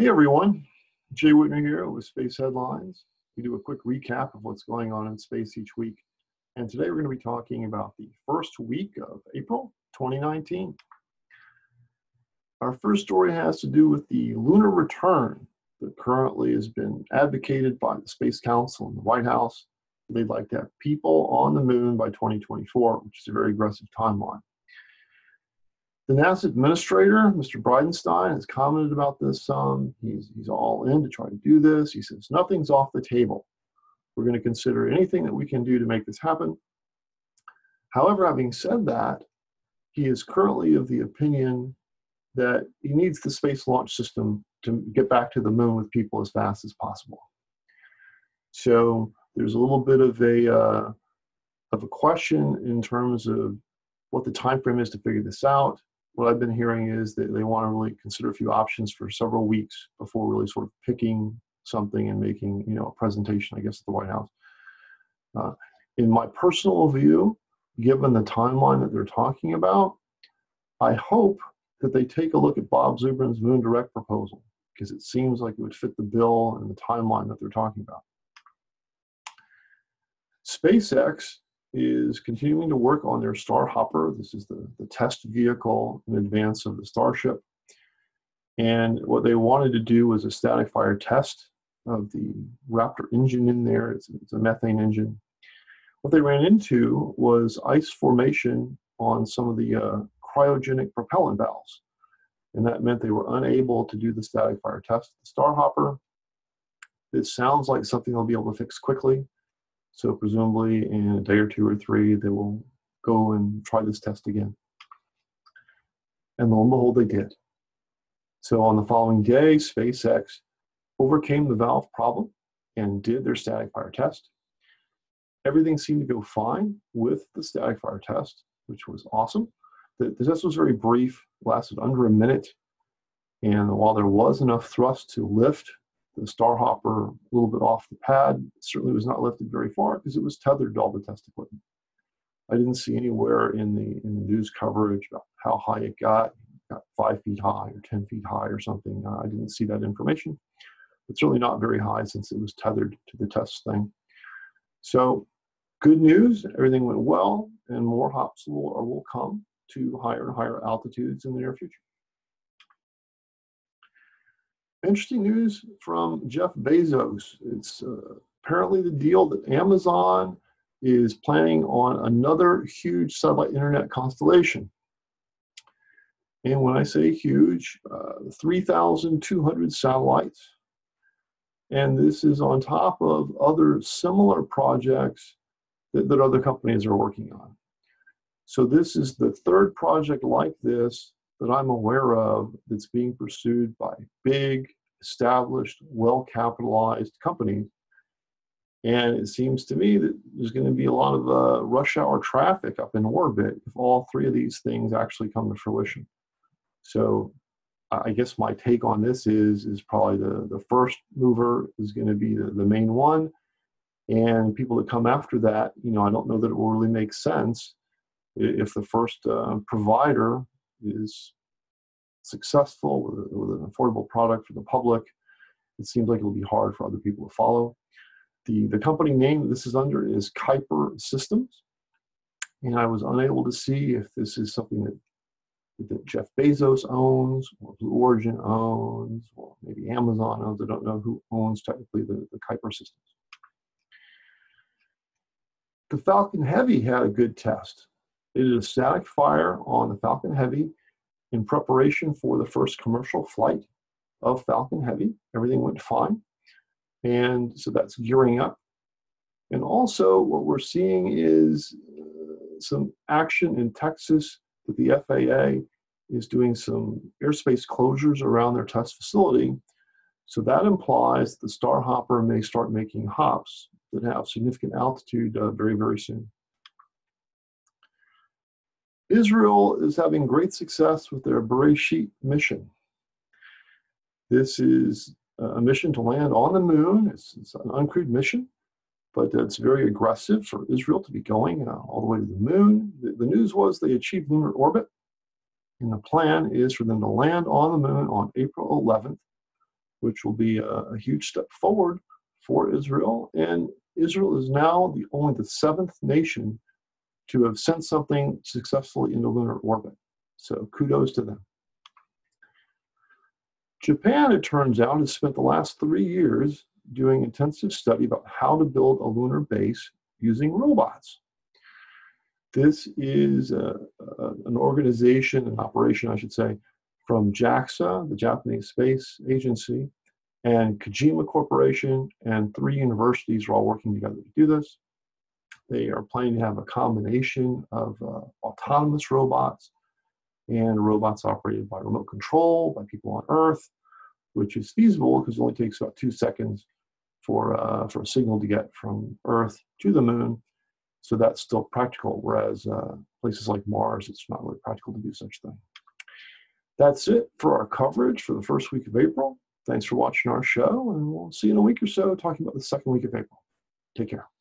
Hey everyone, Jay Whitner here with Space Headlines. We do a quick recap of what's going on in space each week. And today we're going to be talking about the first week of April 2019. Our first story has to do with the lunar return that currently has been advocated by the Space Council and the White House. They'd like to have people on the moon by 2024, which is a very aggressive timeline. The NASA administrator, Mr. Bridenstine, has commented about this some. He's all in to try to do this. He says, nothing's off the table. We're going to consider anything that we can do to make this happen. However, having said that, he is currently of the opinion that he needs the Space Launch System to get back to the moon with people as fast as possible. So there's a little bit of a question in terms of what the time frame is to figure this out. What I've been hearing is that they want to really consider a few options for several weeks before really sort of picking something and making, a presentation, I guess, at the White House. In my personal view, given the timeline that they're talking about, I hope that they take a look at Bob Zubrin's Moon Direct proposal, because it seems like it would fit the bill and the timeline that they're talking about. SpaceX is continuing to work on their Starhopper. This is the test vehicle in advance of the Starship. And what they wanted to do was a static fire test of the Raptor engine in there. It's a methane engine. What they ran into was ice formation on some of the cryogenic propellant valves. And that meant they were unable to do the static fire test of the Starhopper. It sounds like something they'll be able to fix quickly. So presumably in a day or two or three, they will go and try this test again. And lo and behold, they did. So on the following day, SpaceX overcame the valve problem and did their static fire test. Everything seemed to go fine with the static fire test, which was awesome. The test was very brief, lasted under a minute. And while there was enough thrust to lift the Starhopper a little bit off the pad, certainly was not lifted very far because it was tethered to all the test equipment. I didn't see anywhere in the news coverage about how high it got 5 feet high or 10 feet high or something. I didn't see that information, but certainly not very high since it was tethered to the test thing. So good news, everything went well, and more hops will come to higher and higher altitudes in the near future. Interesting news from Jeff Bezos. It's apparently the deal that Amazon is planning on another huge satellite internet constellation. And when I say huge, 3,200 satellites. And this is on top of other similar projects that other companies are working on. So this is the third project like this that I'm aware of that's being pursued by big, established, well-capitalized companies. And it seems to me that there's going to be a lot of rush hour traffic up in orbit if all three of these things actually come to fruition. So I guess my take on this is probably the first mover is going to be the main one. And people that come after that, I don't know that it will really make sense if the first provider is successful with an affordable product for the public. It seems like it'll be hard for other people to follow. The company name this is under is Kuiper Systems. And I was unable to see if this is something that Jeff Bezos owns, or Blue Origin owns, or maybe Amazon owns. I don't know who owns technically the Kuiper Systems. The Falcon Heavy had a good test. They did a static fire on the Falcon Heavy in preparation for the first commercial flight of Falcon Heavy. Everything went fine. And so that's gearing up. And also what we're seeing is some action in Texas that the FAA is doing some airspace closures around their test facility. So that implies the Starhopper may start making hops that have significant altitude very, very soon. Israel is having great success with their Bereshit mission. This is a mission to land on the moon. It's an uncrewed mission, but it's very aggressive for Israel to be going all the way to the moon. The news was they achieved lunar orbit, and the plan is for them to land on the moon on April 11th which will be a huge step forward for Israel. And Israel is now only the 7th nation to have sent something successfully into lunar orbit. So kudos to them. Japan, it turns out, has spent the last 3 years doing intensive study about how to build a lunar base using robots. This is an organization, an operation, I should say, from JAXA, the Japanese Space Agency, and Kojima Corporation, and 3 universities are all working together to do this. They are planning to have a combination of autonomous robots and robots operated by remote control by people on Earth, which is feasible because it only takes about 2 seconds for a signal to get from Earth to the moon. So that's still practical, whereas places like Mars, it's not really practical to do such a thing. That's it for our coverage for the first week of April. Thanks for watching our show, and we'll see you in a week or so talking about the second week of April. Take care.